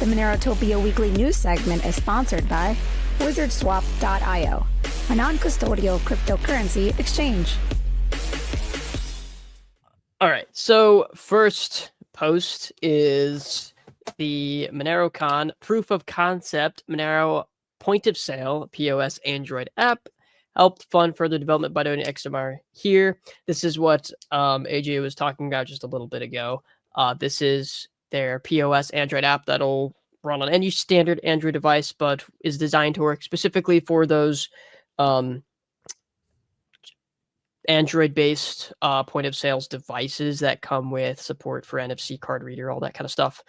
MoneroTopia weekly news segment is sponsored by WizardSwap.io, a non-custodial cryptocurrency exchange. All right, so first post is the MoneroCon proof of concept Monero point of sale POS Android app. Helped fund further development by donating XMR here. This is what AJ was talking about just a little bit ago. This is their POS Android app that'll run on any standard Android device, but is designed to work specifically for those Android-based point of sales devices that come with support for NFC card reader, all that kind of stuff.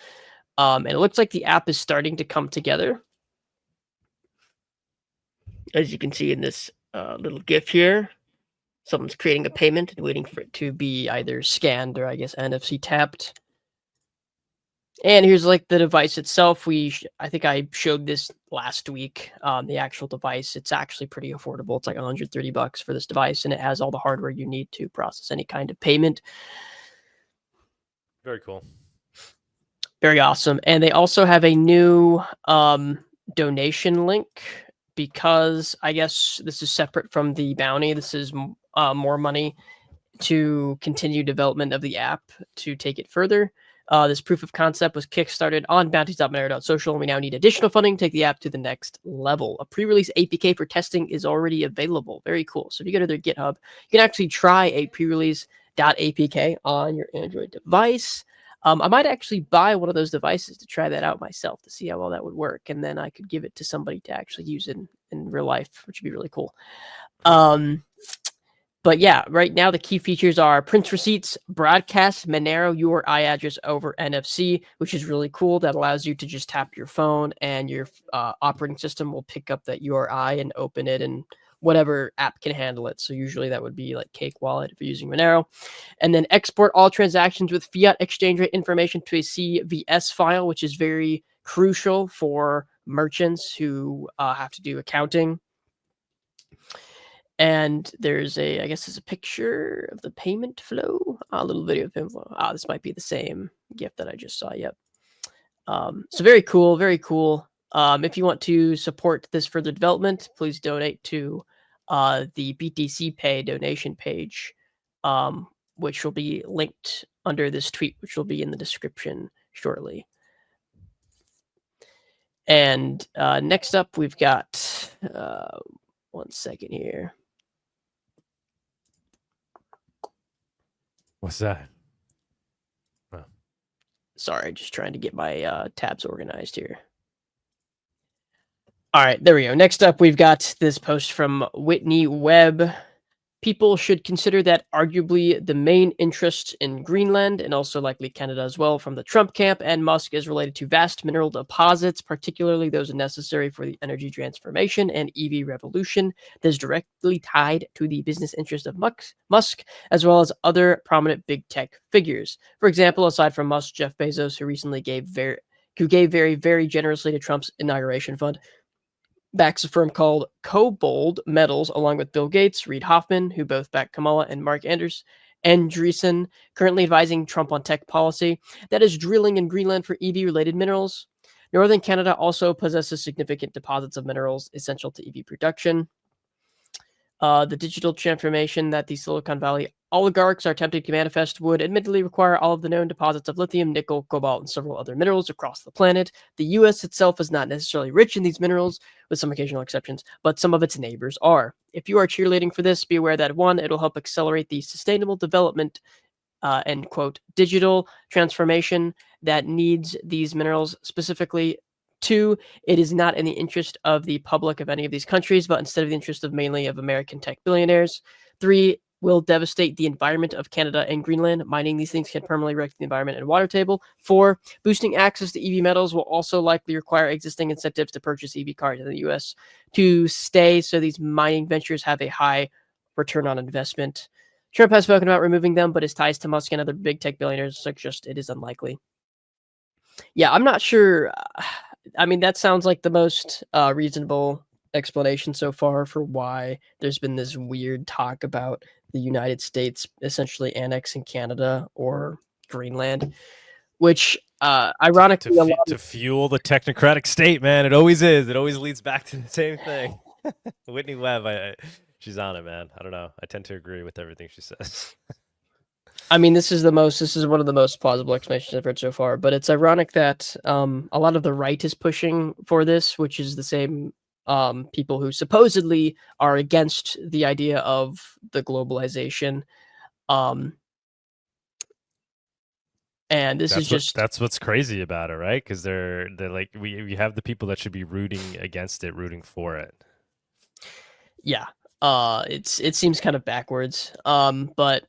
And it looks like the app is starting to come together. As you can see in this little GIF here, someone's creating a payment and waiting for it to be either scanned or I guess NFC tapped. And here's like the device itself. I think I showed this last week. The actual device, it's actually pretty affordable. It's like $130 for this device, and it has all the hardware you need to process any kind of payment. Very cool. Very awesome. And they also have a new donation link, because I guess this is separate from the bounty. This is more money to continue development of the app to take it further. This proof of concept was kickstarted on bounties.monero.social, and we now need additional funding to take the app to the next level. A pre-release APK for testing is already available. Very cool. So if you go to their GitHub, you can actually try a pre-release.apk on your Android device. I might actually buy one of those devices to try that out myself to see how well that would work, and then I could give it to somebody to actually use in real life, which would be really cool. But yeah, right now the key features are print receipts, broadcast Monero URI address over NFC, which is really cool. That allows you to just tap your phone and your operating system will pick up that URI and open it, and whatever app can handle it. So usually that would be like Cake Wallet if you're using Monero. And then export all transactions with fiat exchange rate information to a CVS file, which is very crucial for merchants who have to do accounting. And there's I guess there's a picture of the payment flow, a little video of payment flow. This might be the same GIF that I just saw. Yep. So very cool, very cool. If you want to support this further development, please donate to the BTC Pay donation page, which will be linked under this tweet, which will be in the description shortly. And next up, we've got, one second here. What's that? Oh. Sorry, just trying to get my tabs organized here. All right, there we go. Next up, we've got this post from Whitney Webb. People should consider that arguably the main interest in Greenland, and also likely Canada as well, from the Trump camp and Musk is related to vast mineral deposits, particularly those necessary for the energy transformation and EV revolution that is directly tied to the business interest of Musk, as well as other prominent big tech figures. For example, aside from Musk, Jeff Bezos, who gave very, very generously to Trump's inauguration fund, backs a firm called Kobold Metals, along with Bill Gates, Reid Hoffman, who both back Kamala, and Mark Andreessen, currently advising Trump on tech policy that is drilling in Greenland for EV-related minerals. Northern Canada also possesses significant deposits of minerals essential to EV production. The digital transformation that the Silicon Valley oligarchs are attempting to manifest would admittedly require all of the known deposits of lithium, nickel, cobalt, and several other minerals across the planet. The U.S. itself is not necessarily rich in these minerals, with some occasional exceptions, but some of its neighbors are. If you are cheerleading for this, be aware that 1, it'll help accelerate the sustainable development, end quote, digital transformation that needs these minerals specifically. 2, it is not in the interest of the public of any of these countries, but instead of the interest of mainly of American tech billionaires. 3, will devastate the environment of Canada and Greenland. Mining these things can permanently wreck the environment and water table. 4, boosting access to EV metals will also likely require existing incentives to purchase EV cars in the U.S. to stay, so these mining ventures have a high return on investment. Trump has spoken about removing them, but his ties to Musk and other big tech billionaires suggest it is unlikely. Yeah, I'm not sure. I mean, that sounds like the most reasonable explanation so far for why there's been this weird talk about the United States essentially annexing Canada or Greenland, which Ironically, a lot to fuel the technocratic state, man. It always is. It always leads back to the same thing. Whitney Webb, she's on it, man. I don't know. I tend to agree with everything she says. I mean, this is one of the most plausible explanations I've heard so far. But it's ironic that a lot of the right is pushing for this, which is the same people who supposedly are against the idea of the globalization. And this that's what's crazy about it, right? Because they're like we have the people that should be rooting against it, rooting for it. Yeah. It seems kind of backwards. But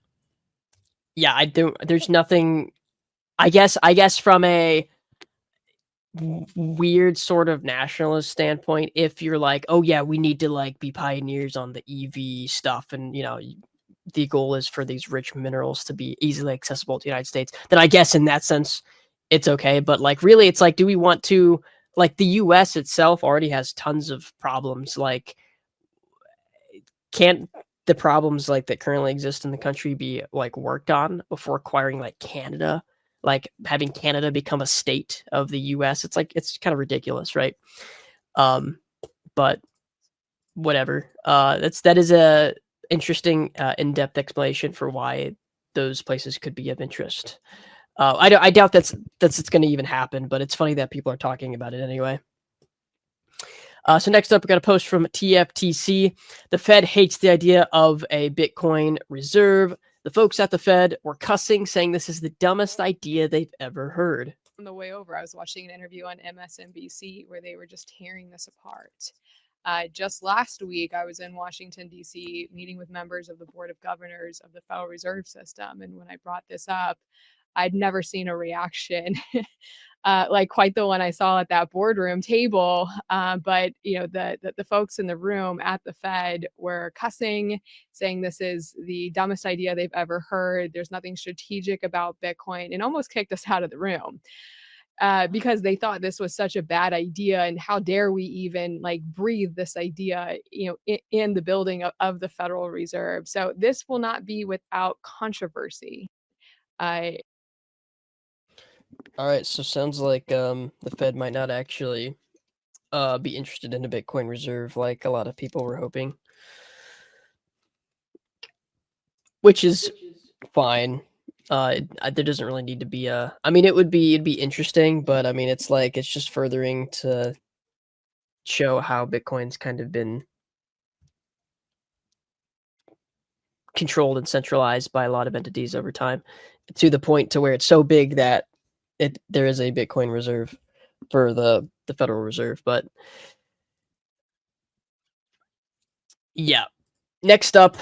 yeah, there's nothing, I guess from a weird sort of nationalist standpoint, if you're like, oh yeah, we need to like be pioneers on the EV stuff, and the goal is for these rich minerals to be easily accessible to the United States, then I guess in that sense it's okay. But like really, it's like, do we want to, like, the US itself already has tons of problems. Like, can't the problems like that currently exist in the country be like worked on before acquiring like Canada, like having Canada become a state of the US? It's like, it's kind of ridiculous, right? But whatever. That is a interesting in-depth explanation for why those places could be of interest. I doubt that's it's going to even happen, but it's funny that people are talking about it anyway. So next up, we got a post from TFTC. The Fed hates the idea of a Bitcoin reserve. The folks at the Fed were cussing, saying this is the dumbest idea they've ever heard. On the way over, I was watching an interview on MSNBC where they were just tearing this apart. Just last week, I was in Washington, D.C., meeting with members of the Board of Governors of the Federal Reserve System. And when I brought this up, I'd never seen a reaction like quite the one I saw at that boardroom table. But the folks in the room at the Fed were cussing, saying this is the dumbest idea they've ever heard. There's nothing strategic about Bitcoin, and almost kicked us out of the room. Because they thought this was such a bad idea, and how dare we even like breathe this idea, in the building of the Federal Reserve. So this will not be without controversy. All right, so sounds like the Fed might not actually be interested in a Bitcoin reserve like a lot of people were hoping, which is fine. There doesn't really need to be a. I mean, it'd be interesting, but I mean, it's like, it's just furthering to show how Bitcoin's kind of been controlled and centralized by a lot of entities over time, to the point to where it's so big that there is a Bitcoin reserve for the Federal Reserve. But yeah, next up,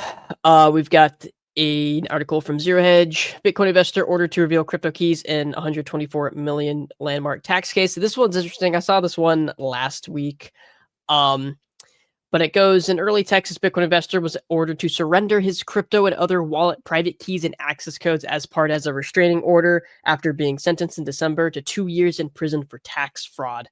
we've got an article from Zero Hedge. Bitcoin investor ordered to reveal crypto keys in 124 million landmark tax case. So this one's interesting. I saw this one last week. But it goes, an early Texas Bitcoin investor was ordered to surrender his crypto and other wallet private keys and access codes as a restraining order after being sentenced in December to 2 years in prison for tax fraud.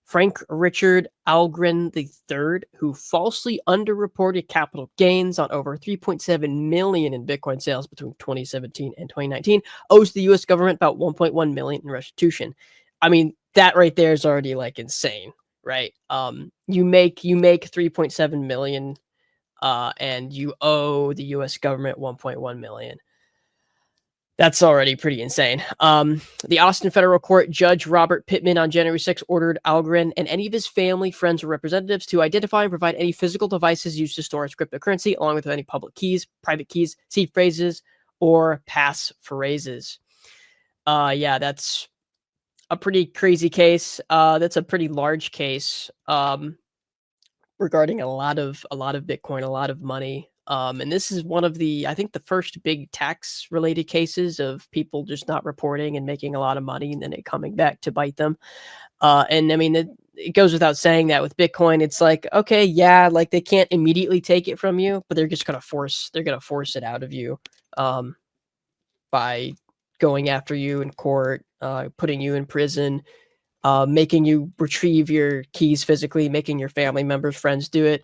Frank Richard Algren III, who falsely underreported capital gains on over 3.7 million in Bitcoin sales between 2017 and 2019, owes the U.S. government about 1.1 million in restitution. I mean, that right there is already like insane, right? You make 3.7 million, and you owe the U.S. government 1.1 million. That's already pretty insane. The Austin Federal Court Judge Robert Pittman on January 6 ordered Algren and any of his family, friends, or representatives to identify and provide any physical devices used to store his cryptocurrency, along with any public keys, private keys, seed phrases, or pass phrases. Yeah, that's a pretty crazy case. That's a pretty large case regarding a lot of Bitcoin, a lot of money. And this is one of the, I think, the first big tax related cases of people just not reporting and making a lot of money and then it coming back to bite them. And I mean, it goes without saying that with Bitcoin, it's like, okay, yeah, like they can't immediately take it from you, but they're going to force it out of you by going after you in court, putting you in prison, making you retrieve your keys physically, making your family members, friends do it.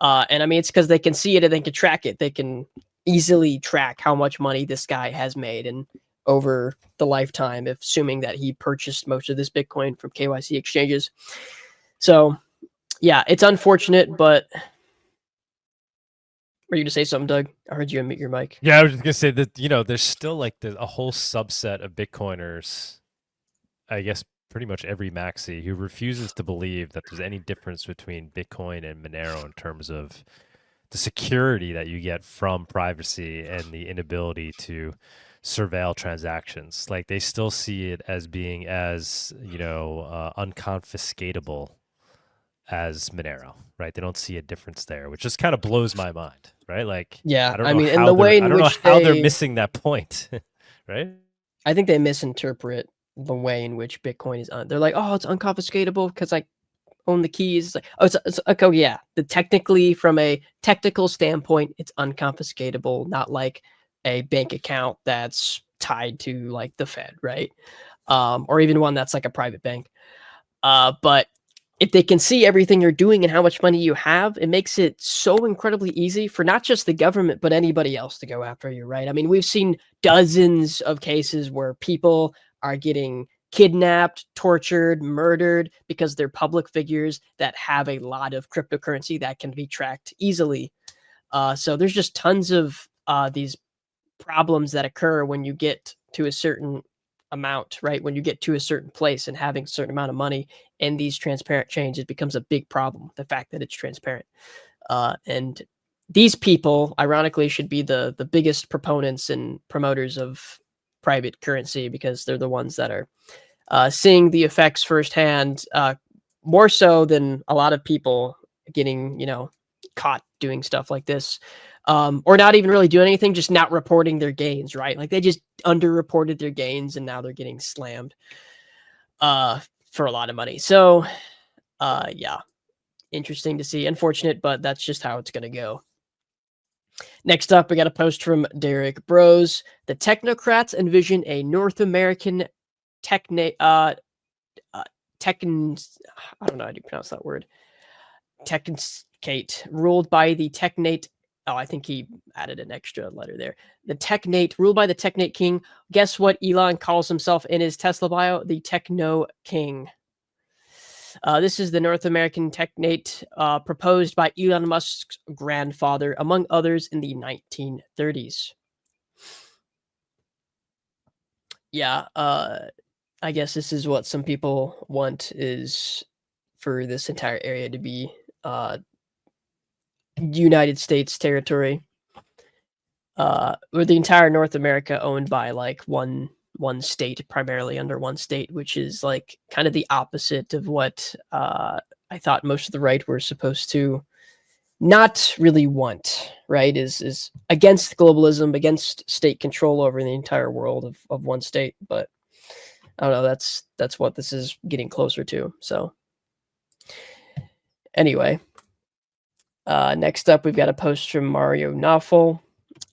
And I mean, it's because they can see it and they can track it. They can easily track how much money this guy has made. And over the lifetime, assuming that he purchased most of this Bitcoin from KYC exchanges. So, yeah, it's unfortunate, but were you to say something, Doug? I heard you unmute your mic. Yeah, I was just gonna say that there's still like a whole subset of Bitcoiners, I guess pretty much every maxi, who refuses to believe that there's any difference between Bitcoin and Monero in terms of the security that you get from privacy and the inability to surveil transactions. Like they still see it as being as unconfiscatable as Monero, right? They don't see a difference there, which just kind of blows my mind, right? Like, Yeah, I don't I know mean, in how the way I in don't know which how they're they, missing that point, right? I think they misinterpret the way in which Bitcoin is. They're like, oh, it's unconfiscatable because I own the keys. It's like, oh, it's like, oh yeah. Technically, from a technical standpoint, it's unconfiscatable, not like a bank account that's tied to like the Fed, right? Or even one that's like a private bank. But if they can see everything you're doing and how much money you have, it makes it so incredibly easy for not just the government, but anybody else to go after you, right? I mean, we've seen dozens of cases where people are getting kidnapped, tortured, murdered because they're public figures that have a lot of cryptocurrency that can be tracked easily. So there's just tons of these problems that occur when you get to a certain amount, right? When you get to a certain place and having a certain amount of money in these transparent chains, it becomes a big problem. The fact that it's transparent, and these people, ironically, should be the biggest proponents and promoters of private currency because they're the ones that are seeing the effects firsthand, more so than a lot of people getting caught doing stuff like this, or not even really doing anything, just not reporting their gains, right? Like they just underreported their gains and now they're getting slammed for a lot of money. So yeah, interesting to see. Unfortunate, but that's just how it's going to go. Next up, we got a post from Derek Bros. The technocrats envision a North American Technate, I don't know how to pronounce that word. Technate, ruled by the Technate. Oh, I think he added an extra letter there. The Technate, ruled by the Technate King. Guess what Elon calls himself in his Tesla bio? The Techno King. This is the North American Technate, proposed by Elon Musk's grandfather, among others, in the 1930s. Yeah, I guess this is what some people want, is for this entire area to be United States territory, or the entire North America owned by like one state, primarily under one state, which is like kind of the opposite of what I thought most of the right were supposed to not really want, right? Is against globalism, against state control over the entire world of one state. But I don't know, that's what this is getting closer to. So anyway, next up, we've got a post from Mario Naffel.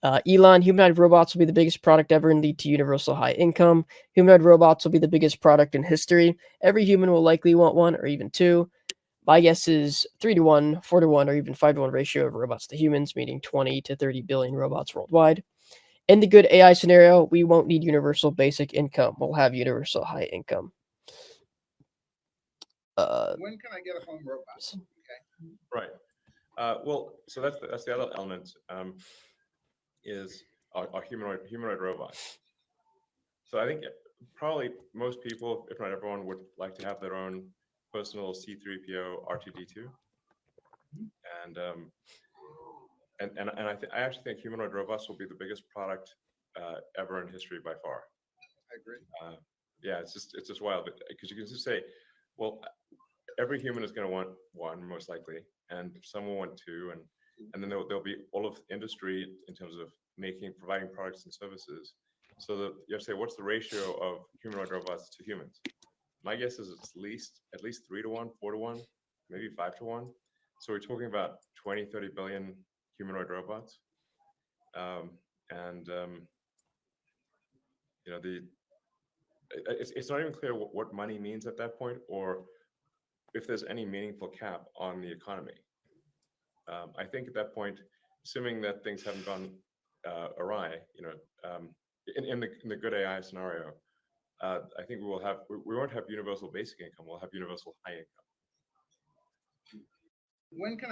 Elon, humanoid robots will be the biggest product ever and lead to universal high income. Humanoid robots will be the biggest product in history. Every human will likely want one or even two. My guess is 3-to-1, 4-to-1, or even 5-to-1 ratio of robots to humans, meaning 20 to 30 billion robots worldwide. In the good AI scenario, we won't need universal basic income. We'll have universal high income. When can I get a home robot? Okay. Right. Well, so that's the other element, is our humanoid robots. So I think probably most people, if not everyone, would like to have their own personal C3PO R2D2. And I actually think humanoid robots will be the biggest product ever in history by far. I agree. Yeah, it's just wild, because you can just say, well, every human is going to want one, most likely, and some will want two, and then there'll be all of industry in terms of providing products and services. So that you have to say, what's the ratio of humanoid robots to humans? My guess is it's at least 3-to-1, 4-to-1, maybe 5-to-1. So we're talking about 20, 30 billion humanoid robots. It's not even clear what money means at that point, or if there's any meaningful cap on the economy. I think at that point, assuming that things haven't gone awry, in the good AI scenario, I think we won't have universal basic income. We'll have universal high income. When can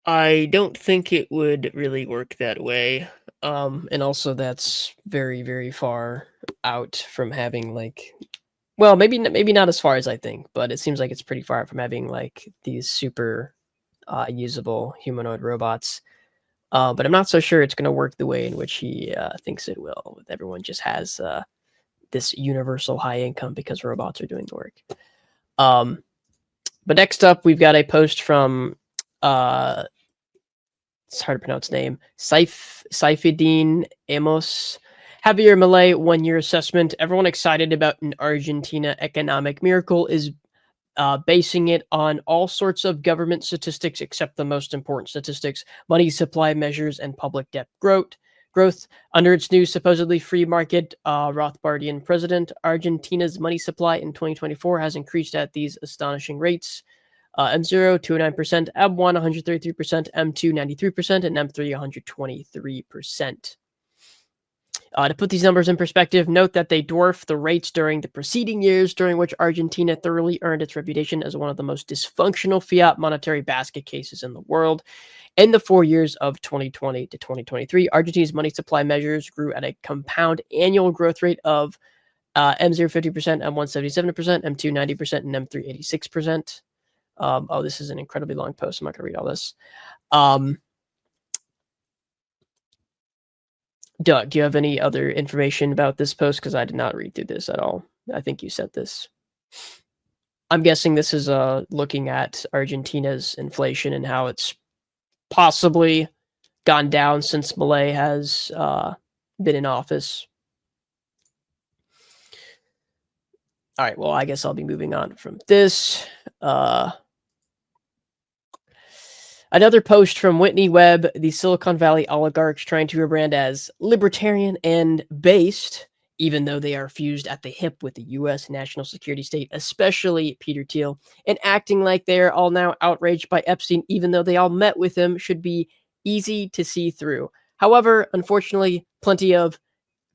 I don't think it would really work that way. And also that's very, very far out from having like, well, maybe not as far as I think, but it seems like it's pretty far from having like these super usable humanoid robots. But I'm not so sure it's going to work the way in which he thinks it will. Everyone just has this universal high income because robots are doing the work. But next up, we've got a post from it's hard to pronounce name, Saifuddin Amos. Javier Malay 1-year assessment. Everyone excited about an Argentina economic miracle is basing it on all sorts of government statistics except the most important statistics, money supply measures, and public debt growth. Under its new supposedly free market, Rothbardian president, Argentina's money supply in 2024 has increased at these astonishing rates. M0, 209%, M1, 133%, M2, 93%, and M3, 123%. To put these numbers in perspective, note that they dwarf the rates during the preceding years, during which Argentina thoroughly earned its reputation as one of the most dysfunctional fiat monetary basket cases in the world. In the 4 years of 2020 to 2023, Argentina's money supply measures grew at a compound annual growth rate of M0 50%, M1 77%, M2 90%, and M3 86%. Oh, this is an incredibly long post. I'm not going to read all this. Doug, do you have any other information about this post? Because I did not read through this at all. I think you said this. I'm guessing this is looking at Argentina's inflation and how it's possibly gone down since Milei has been in office. All right, well, I guess I'll be moving on from this. Another post from Whitney Webb, the Silicon Valley oligarchs trying to rebrand as libertarian and based, even though they are fused at the hip with the U.S. national security state, especially Peter Thiel, and acting like they are all now outraged by Epstein, even though they all met with him, should be easy to see through. However, unfortunately, plenty of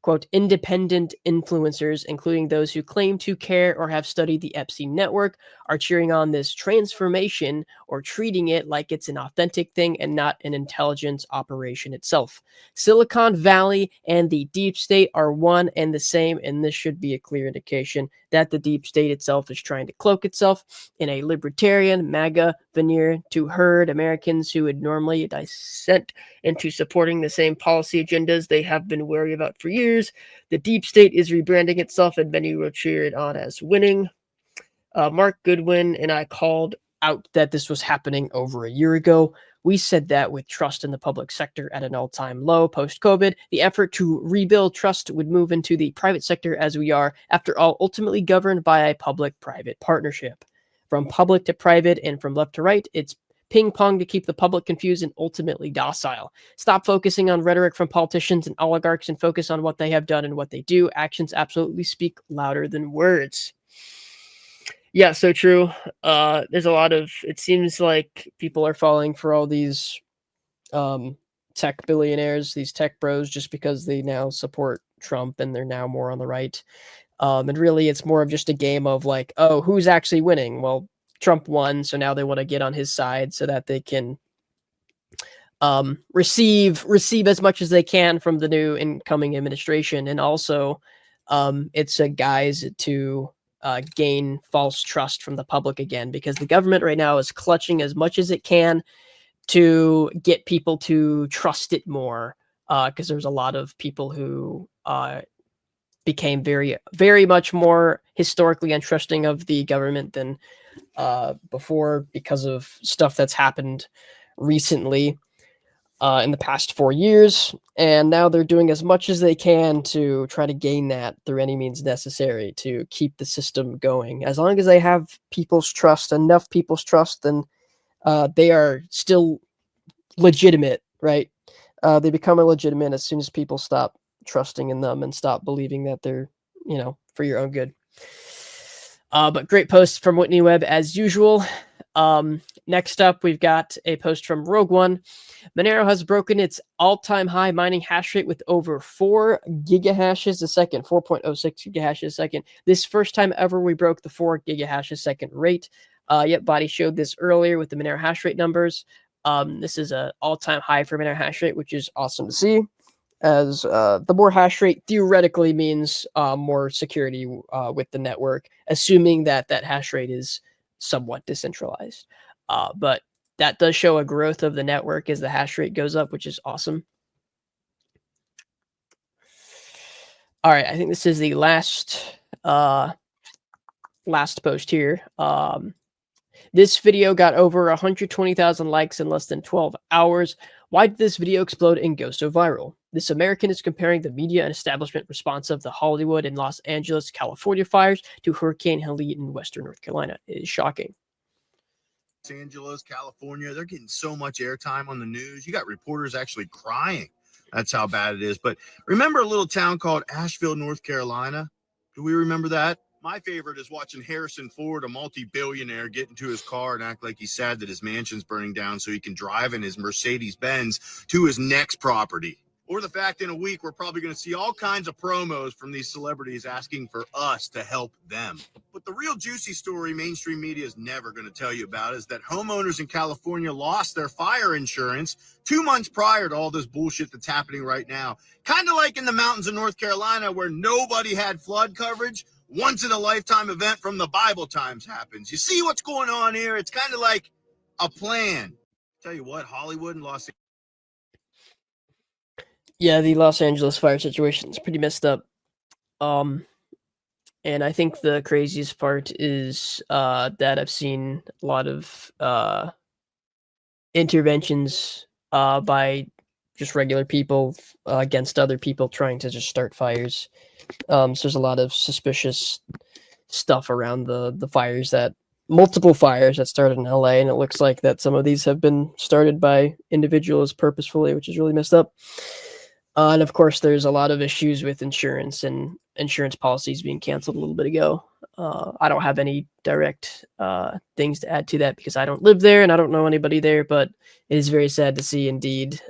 quote, independent influencers, including those who claim to care or have studied the Epstein network, are cheering on this transformation or treating it like it's an authentic thing and not an intelligence operation itself. Silicon Valley and the deep state are one and the same, and this should be a clear indication that the deep state itself is trying to cloak itself in a libertarian MAGA veneer to herd Americans who would normally dissent into supporting the same policy agendas they have been wary about for years. The deep state is rebranding itself, and many will cheer it on as winning. Mark Goodwin and I called out that this was happening over a year ago. We said that with trust in the public sector at an all-time low post-COVID, the effort to rebuild trust would move into the private sector as we are, after all, ultimately governed by a public-private partnership. From public to private and from left to right, it's ping pong to keep the public confused and ultimately docile. Stop focusing on rhetoric from politicians and oligarchs and focus on what they have done and what they do. Actions absolutely speak louder than words. Yeah, so true. There's a lot of, it seems like people are falling for all these tech billionaires, these tech bros, just because they now support Trump and they're now more on the right. And really, it's more of just a game of like, oh, who's actually winning? Well, Trump won, so now they want to get on his side so that they can receive as much as they can from the new incoming administration. And also, it's a guise to gain false trust from the public again, because the government right now is clutching as much as it can to get people to trust it more, because there's a lot of people who became very, very much more historically untrusting of the government than before, because of stuff that's happened recently in the past 4 years. And now they're doing as much as they can to try to gain that through any means necessary to keep the system going. As long as they have people's trust, enough people's trust, then they are still legitimate, right? They become illegitimate as soon as people stop trusting in them and stop believing that they're, for your own good. But great post from Whitney Webb as usual. Next up, we've got a post from Rogue One. Monero has broken its all-time high mining hash rate with over 4 gigahashes a second, 4.06 gigahashes a second. This first time ever we broke the 4 gigahashes a second rate. Yep, Body showed this earlier with the Monero hash rate numbers. This is an all-time high for Monero hash rate, which is awesome to see, as the more hash rate theoretically means more security with the network, assuming that that hash rate is somewhat decentralized. But that does show a growth of the network as the hash rate goes up, which is awesome. All right, I think this is the last post here. This video got over 120,000 likes in less than 12 hours. Why did this video explode and go so viral? This American is comparing the media and establishment response of the Hollywood and Los Angeles, California fires to Hurricane Helene in Western North Carolina. It is shocking. Los Angeles, California, they're getting so much airtime on the news. You got reporters actually crying. That's how bad it is. But remember a little town called Asheville, North Carolina? Do we remember that? My favorite is watching Harrison Ford, a multi-billionaire, get into his car and act like he's sad that his mansion's burning down so he can drive in his Mercedes-Benz to his next property. Or the fact in a week we're probably going to see all kinds of promos from these celebrities asking for us to help them. But the real juicy story mainstream media is never going to tell you about is that homeowners in California lost their fire insurance 2 months prior to all this bullshit that's happening right now. Kind of like in the mountains of North Carolina where nobody had flood coverage. Once in a lifetime event from the Bible times happens. You see what's going on here? It's kind of like a plan. Tell you what, Hollywood and Los Angeles. Yeah, the Los Angeles fire situation is pretty messed up. And I think the craziest part is that I've seen a lot of interventions by just regular people against other people trying to just start fires. So there's a lot of suspicious stuff around the fires, that multiple fires that started in LA, and it looks like that some of these have been started by individuals purposefully, which is really messed up. And of course, there's a lot of issues with insurance and insurance policies being canceled a little bit ago. I don't have any direct things to add to that because I don't live there and I don't know anybody there, but it is very sad to see indeed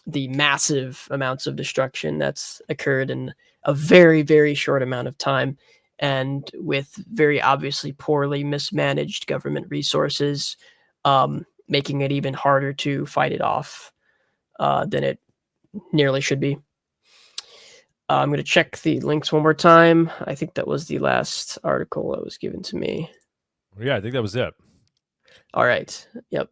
the massive amounts of destruction that's occurred in a very, very short amount of time, and with very obviously poorly mismanaged government resources, making it even harder to fight it off than it nearly should be. I'm going to check the links one more time. I think that was the last article that was given to me. Yeah, I think that was it. All right. Yep.